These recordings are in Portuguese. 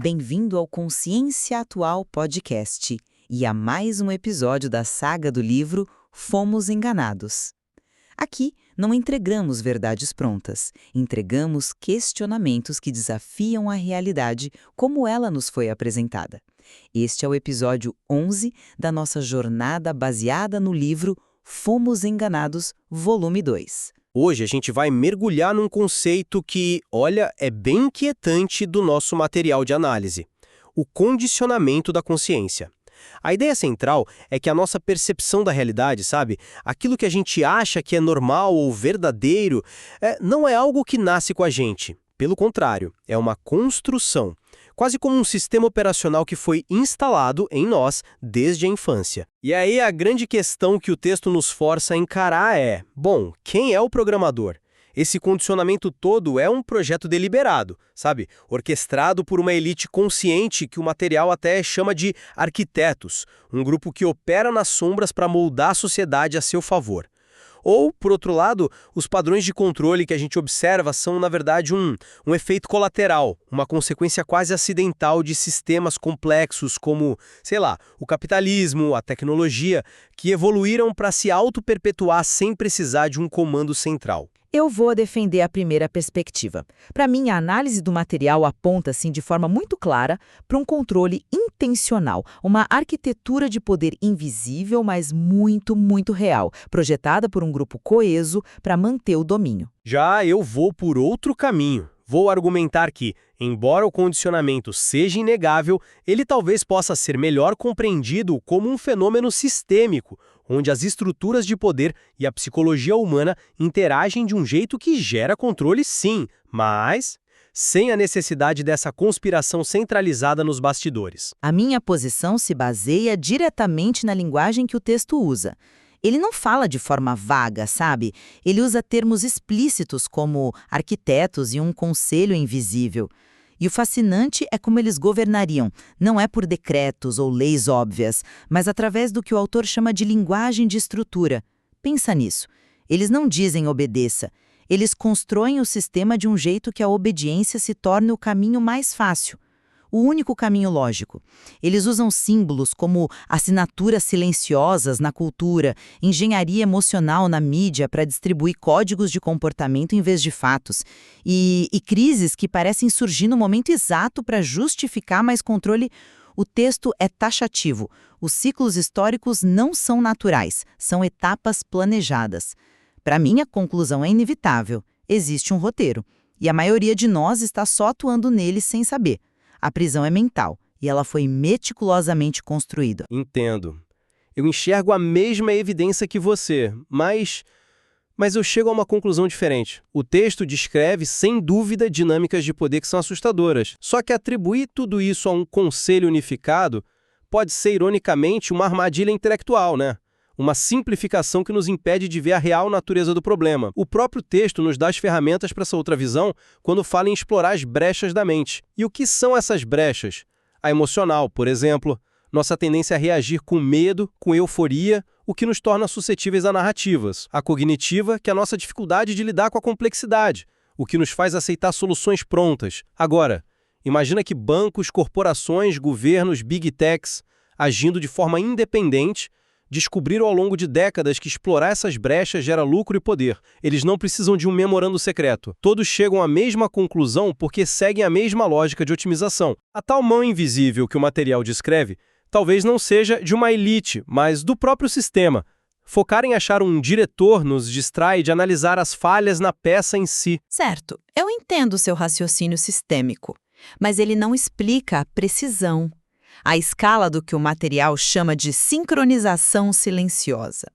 Bem-vindo ao Consciência Atual Podcast e a mais um episódio da saga do livro Fomos Enganados. Aqui não entregamos verdades prontas, entregamos questionamentos que desafiam a realidade como ela nos foi apresentada. Este é o episódio 11 da nossa jornada baseada no livro Fomos Enganados, volume 2. Hoje a gente vai mergulhar num conceito que, olha, é bem inquietante do nosso material de análise: o condicionamento da consciência. A ideia central é que a nossa percepção da realidade, sabe, aquilo que a gente acha que é normal ou verdadeiro, não é algo que nasce com a gente. Pelo contrário, é uma construção, quase como um sistema operacional que foi instalado em nós desde a infância. E aí a grande questão que o texto nos força a encarar é: bom, quem é o programador? Esse condicionamento todo é um projeto deliberado, sabe? Orquestrado por uma elite consciente que o material até chama de arquitetos, um grupo que opera nas sombras para moldar a sociedade a seu favor. Ou, por outro lado, os padrões de controle que a gente observa são, na verdade, um efeito colateral, uma consequência quase acidental de sistemas complexos como, sei lá, o capitalismo, a tecnologia, que evoluíram para se auto-perpetuar sem precisar de um comando central. Eu vou defender a primeira perspectiva. Para mim, a análise do material aponta, assim, de forma muito clara para um controle intencional, uma arquitetura de poder invisível, mas muito, muito real, projetada por um grupo coeso para manter o domínio. Já eu vou por outro caminho. Vou argumentar que, embora o condicionamento seja inegável, ele talvez possa ser melhor compreendido como um fenômeno sistêmico, onde as estruturas de poder e a psicologia humana interagem de um jeito que gera controle, sim, mas sem a necessidade dessa conspiração centralizada nos bastidores. A minha posição se baseia diretamente na linguagem que o texto usa. Ele não fala de forma vaga, sabe? Ele usa termos explícitos como arquitetos e um conselho invisível. E o fascinante é como eles governariam, não é por decretos ou leis óbvias, mas através do que o autor chama de linguagem de estrutura. Pensa nisso. Eles não dizem obedeça. Eles constroem o sistema de um jeito que a obediência se torne o caminho mais fácil. O único caminho lógico. Eles usam símbolos como assinaturas silenciosas na cultura, engenharia emocional na mídia para distribuir códigos de comportamento em vez de fatos, e crises que parecem surgir no momento exato para justificar mais controle. O texto é taxativo. Os ciclos históricos não são naturais, são etapas planejadas. Para mim, a conclusão é inevitável. Existe um roteiro, e a maioria de nós está só atuando nele sem saber. A prisão é mental, e ela foi meticulosamente construída. Entendo. Eu enxergo a mesma evidência que você, mas eu chego a uma conclusão diferente. O texto descreve, sem dúvida, dinâmicas de poder que são assustadoras. Só que atribuir tudo isso a um conselho unificado pode ser, ironicamente, uma armadilha intelectual, né? Uma simplificação que nos impede de ver a real natureza do problema. O próprio texto nos dá as ferramentas para essa outra visão quando fala em explorar as brechas da mente. E o que são essas brechas? A emocional, por exemplo, nossa tendência a reagir com medo, com euforia, o que nos torna suscetíveis a narrativas. A cognitiva, que é a nossa dificuldade de lidar com a complexidade, o que nos faz aceitar soluções prontas. Agora, imagina que bancos, corporações, governos, big techs, agindo de forma independente, descobriram ao longo de décadas que explorar essas brechas gera lucro e poder. Eles não precisam de um memorando secreto. Todos chegam à mesma conclusão porque seguem a mesma lógica de otimização. A tal mão invisível que o material descreve talvez não seja de uma elite, mas do próprio sistema. Focar em achar um diretor nos distrai de analisar as falhas na peça em si. Certo, eu entendo o seu raciocínio sistêmico, mas ele não explica a precisão, a escala do que o material chama de sincronização silenciosa.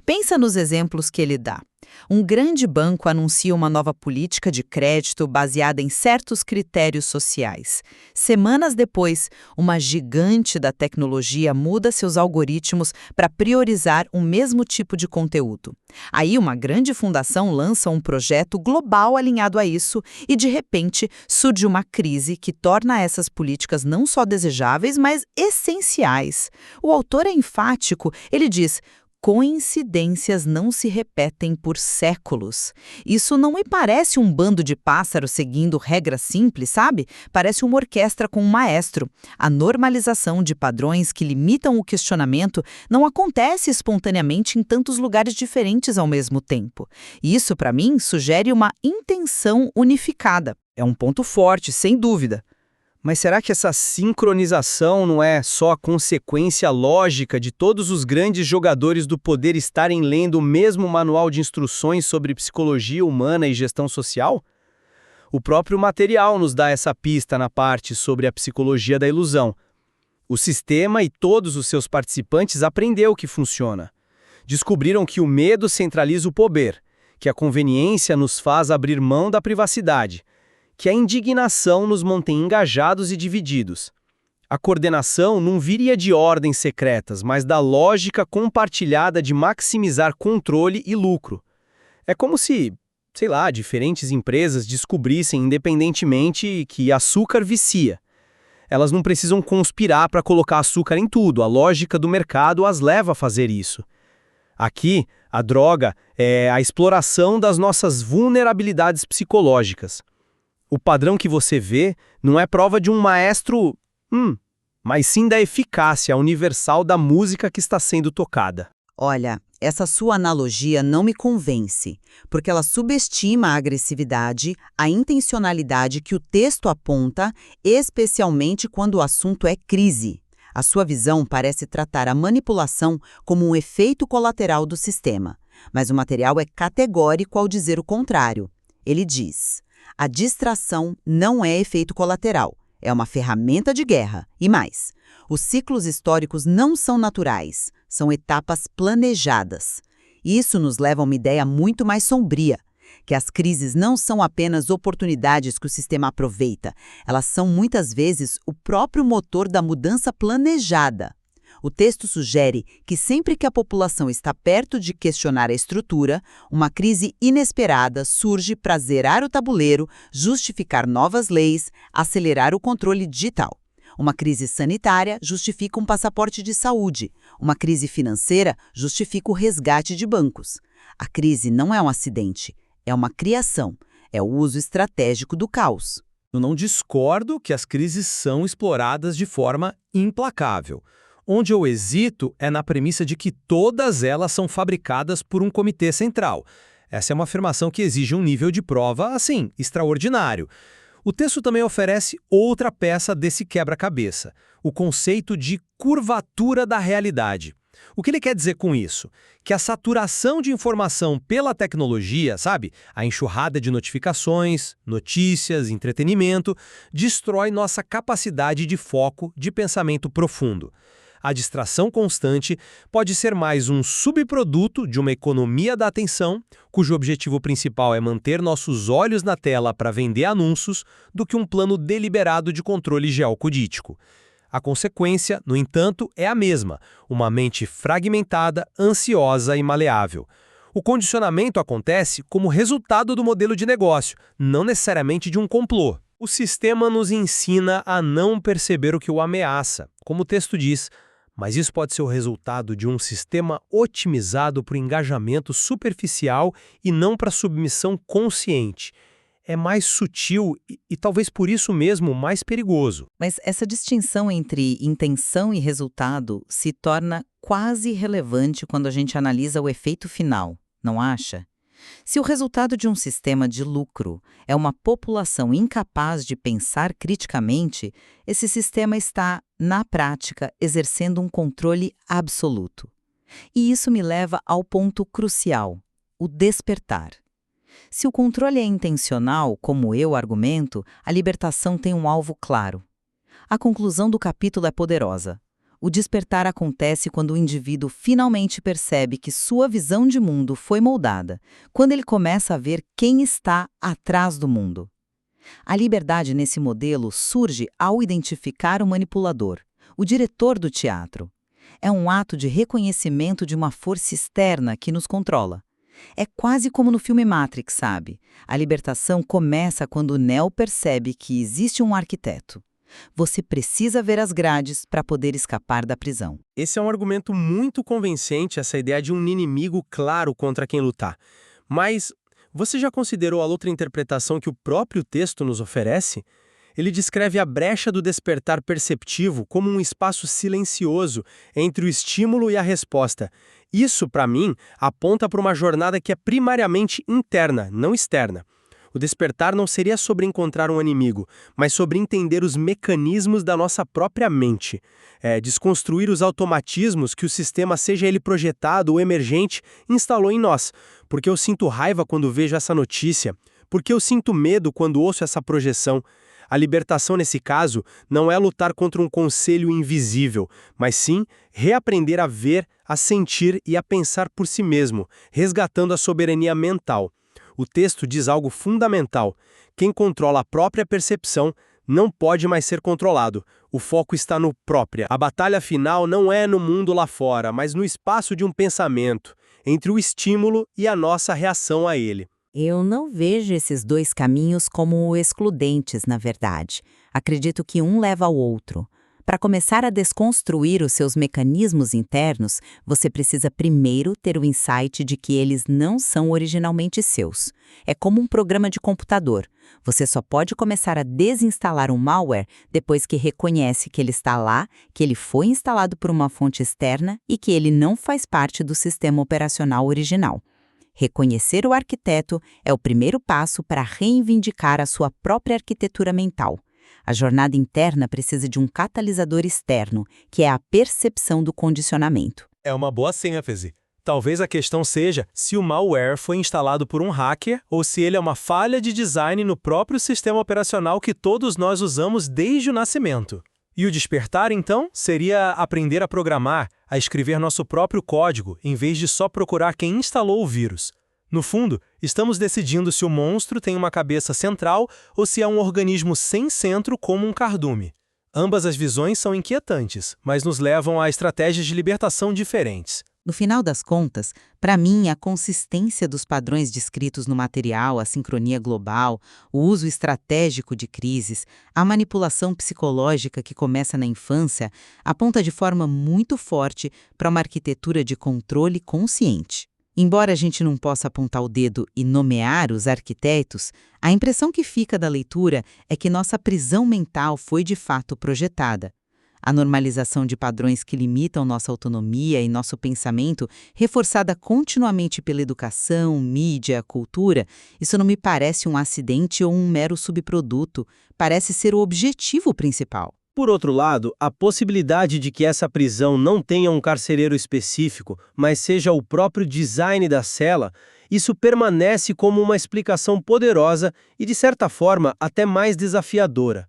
Pensa nos exemplos que ele dá. Um grande banco anuncia uma nova política de crédito baseada em certos critérios sociais. Semanas depois, uma gigante da tecnologia muda seus algoritmos para priorizar o mesmo tipo de conteúdo. Aí, uma grande fundação lança um projeto global alinhado a isso e, de repente, surge uma crise que torna essas políticas não só desejáveis, mas essenciais. O autor é enfático. Ele diz: coincidências não se repetem por séculos. Isso não me parece um bando de pássaros seguindo regras simples, sabe? Parece uma orquestra com um maestro. A normalização de padrões que limitam o questionamento não acontece espontaneamente em tantos lugares diferentes ao mesmo tempo. Isso, para mim, sugere uma intenção unificada. É um ponto forte, sem dúvida. Mas será que essa sincronização não é só a consequência lógica de todos os grandes jogadores do poder estarem lendo o mesmo manual de instruções sobre psicologia humana e gestão social? O próprio material nos dá essa pista na parte sobre a psicologia da ilusão. O sistema e todos os seus participantes aprenderam que funciona. Descobriram que o medo centraliza o poder, que a conveniência nos faz abrir mão da privacidade, que a indignação nos mantém engajados e divididos. A coordenação não viria de ordens secretas, mas da lógica compartilhada de maximizar controle e lucro. É como se, sei lá, diferentes empresas descobrissem independentemente que açúcar vicia. Elas não precisam conspirar para colocar açúcar em tudo, a lógica do mercado as leva a fazer isso. Aqui, a droga é a exploração das nossas vulnerabilidades psicológicas. O padrão que você vê não é prova de um maestro, mas sim da eficácia universal da música que está sendo tocada. Olha, essa sua analogia não me convence, porque ela subestima a agressividade, a intencionalidade que o texto aponta, especialmente quando o assunto é crise. A sua visão parece tratar a manipulação como um efeito colateral do sistema, mas o material é categórico ao dizer o contrário. Ele diz: a distração não é efeito colateral, é uma ferramenta de guerra. E mais, os ciclos históricos não são naturais, são etapas planejadas. Isso nos leva a uma ideia muito mais sombria, que as crises não são apenas oportunidades que o sistema aproveita, elas são muitas vezes o próprio motor da mudança planejada. O texto sugere que sempre que a população está perto de questionar a estrutura, uma crise inesperada surge para zerar o tabuleiro, justificar novas leis, acelerar o controle digital. Uma crise sanitária justifica um passaporte de saúde. Uma crise financeira justifica o resgate de bancos. A crise não é um acidente, é uma criação, é o uso estratégico do caos. Eu não discordo que as crises são exploradas de forma implacável. Onde eu hesito é na premissa de que todas elas são fabricadas por um comitê central. Essa é uma afirmação que exige um nível de prova, assim, extraordinário. O texto também oferece outra peça desse quebra-cabeça, o conceito de curvatura da realidade. O que ele quer dizer com isso? Que a saturação de informação pela tecnologia, sabe? A enxurrada de notificações, notícias, entretenimento, destrói nossa capacidade de foco, de pensamento profundo. A distração constante pode ser mais um subproduto de uma economia da atenção, cujo objetivo principal é manter nossos olhos na tela para vender anúncios, do que um plano deliberado de controle geopolítico. A consequência, no entanto, é a mesma, uma mente fragmentada, ansiosa e maleável. O condicionamento acontece como resultado do modelo de negócio, não necessariamente de um complô. O sistema nos ensina a não perceber o que o ameaça, como o texto diz, mas isso pode ser o resultado de um sistema otimizado para o engajamento superficial e não para a submissão consciente. É mais sutil e talvez por isso mesmo mais perigoso. Mas essa distinção entre intenção e resultado se torna quase irrelevante quando a gente analisa o efeito final, não acha? Se o resultado de um sistema de lucro é uma população incapaz de pensar criticamente, esse sistema está, na prática, exercendo um controle absoluto. E isso me leva ao ponto crucial, o despertar. Se o controle é intencional, como eu argumento, a libertação tem um alvo claro. A conclusão do capítulo é poderosa. O despertar acontece quando o indivíduo finalmente percebe que sua visão de mundo foi moldada, quando ele começa a ver quem está atrás do mundo. A liberdade nesse modelo surge ao identificar o manipulador, o diretor do teatro. É um ato de reconhecimento de uma força externa que nos controla. É quase como no filme Matrix, sabe? A libertação começa quando o Neo percebe que existe um arquiteto. Você precisa ver as grades para poder escapar da prisão. Esse é um argumento muito convincente, essa ideia de um inimigo claro contra quem lutar. Mas você já considerou a outra interpretação que o próprio texto nos oferece? Ele descreve a brecha do despertar perceptivo como um espaço silencioso entre o estímulo e a resposta. Isso, para mim, aponta para uma jornada que é primariamente interna, não externa. O despertar não seria sobre encontrar um inimigo, mas sobre entender os mecanismos da nossa própria mente. Desconstruir os automatismos que o sistema, seja ele projetado ou emergente, instalou em nós. Porque eu sinto raiva quando vejo essa notícia, porque eu sinto medo quando ouço essa projeção. A libertação, nesse caso, não é lutar contra um conselho invisível, mas sim reaprender a ver, a sentir e a pensar por si mesmo, resgatando a soberania mental. O texto diz algo fundamental. Quem controla a própria percepção não pode mais ser controlado. O foco está no próprio. A batalha final não é no mundo lá fora, mas no espaço de um pensamento, entre o estímulo e a nossa reação a ele. Eu não vejo esses dois caminhos como excludentes, na verdade. Acredito que um leva ao outro. Para começar a desconstruir os seus mecanismos internos, você precisa primeiro ter o insight de que eles não são originalmente seus. É como um programa de computador. Você só pode começar a desinstalar um malware depois que reconhece que ele está lá, que ele foi instalado por uma fonte externa e que ele não faz parte do sistema operacional original. Reconhecer o arquiteto é o primeiro passo para reivindicar a sua própria arquitetura mental. A jornada interna precisa de um catalisador externo, que é a percepção do condicionamento. É uma boa síntese. Talvez a questão seja se o malware foi instalado por um hacker ou se ele é uma falha de design no próprio sistema operacional que todos nós usamos desde o nascimento. E o despertar, então, seria aprender a programar, a escrever nosso próprio código, em vez de só procurar quem instalou o vírus. No fundo, estamos decidindo se o monstro tem uma cabeça central ou se é um organismo sem centro como um cardume. Ambas as visões são inquietantes, mas nos levam a estratégias de libertação diferentes. No final das contas, para mim, a consistência dos padrões descritos no material, a sincronia global, o uso estratégico de crises, a manipulação psicológica que começa na infância, aponta de forma muito forte para uma arquitetura de controle consciente. Embora a gente não possa apontar o dedo e nomear os arquitetos, a impressão que fica da leitura é que nossa prisão mental foi de fato projetada. A normalização de padrões que limitam nossa autonomia e nosso pensamento, reforçada continuamente pela educação, mídia, cultura, isso não me parece um acidente ou um mero subproduto, parece ser o objetivo principal. Por outro lado, a possibilidade de que essa prisão não tenha um carcereiro específico, mas seja o próprio design da cela, isso permanece como uma explicação poderosa e, de certa forma, até mais desafiadora.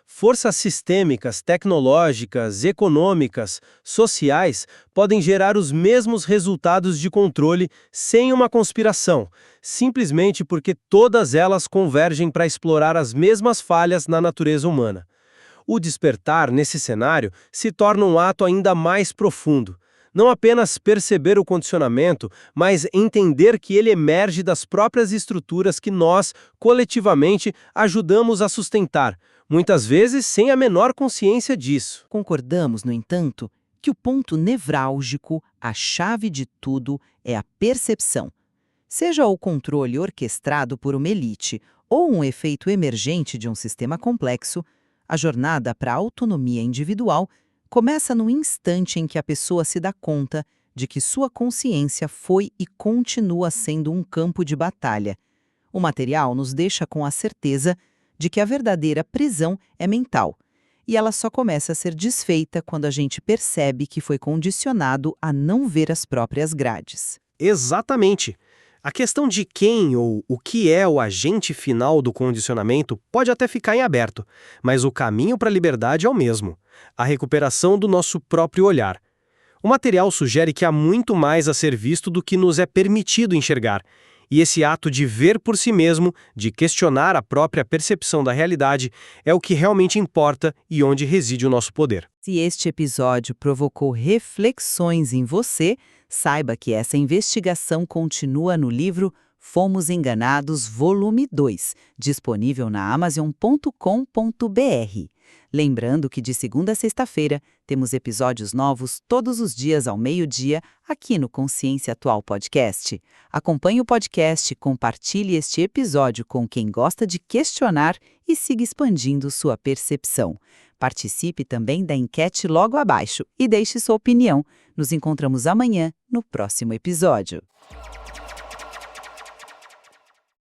Forças sistêmicas, tecnológicas, econômicas, sociais podem gerar os mesmos resultados de controle sem uma conspiração, simplesmente porque todas elas convergem para explorar as mesmas falhas na natureza humana. O despertar, nesse cenário, se torna um ato ainda mais profundo. Não apenas perceber o condicionamento, mas entender que ele emerge das próprias estruturas que nós, coletivamente, ajudamos a sustentar, muitas vezes sem a menor consciência disso. Concordamos, no entanto, que o ponto nevrálgico, a chave de tudo, é a percepção. Seja o controle orquestrado por uma elite ou um efeito emergente de um sistema complexo, a jornada para a autonomia individual começa no instante em que a pessoa se dá conta de que sua consciência foi e continua sendo um campo de batalha. O material nos deixa com a certeza de que a verdadeira prisão é mental, e ela só começa a ser desfeita quando a gente percebe que foi condicionado a não ver as próprias grades. Exatamente. A questão de quem ou o que é o agente final do condicionamento pode até ficar em aberto, mas o caminho para a liberdade é o mesmo: a recuperação do nosso próprio olhar. O material sugere que há muito mais a ser visto do que nos é permitido enxergar, e esse ato de ver por si mesmo, de questionar a própria percepção da realidade, é o que realmente importa e onde reside o nosso poder. Se este episódio provocou reflexões em você, saiba que essa investigação continua no livro Fomos Enganados, volume 2, disponível na Amazon.com.br. Lembrando que de segunda a sexta-feira temos episódios novos todos os dias ao meio-dia aqui no Consciência Atual Podcast. Acompanhe o podcast, compartilhe este episódio com quem gosta de questionar e siga expandindo sua percepção. Participe também da enquete logo abaixo e deixe sua opinião. Nos encontramos amanhã no próximo episódio.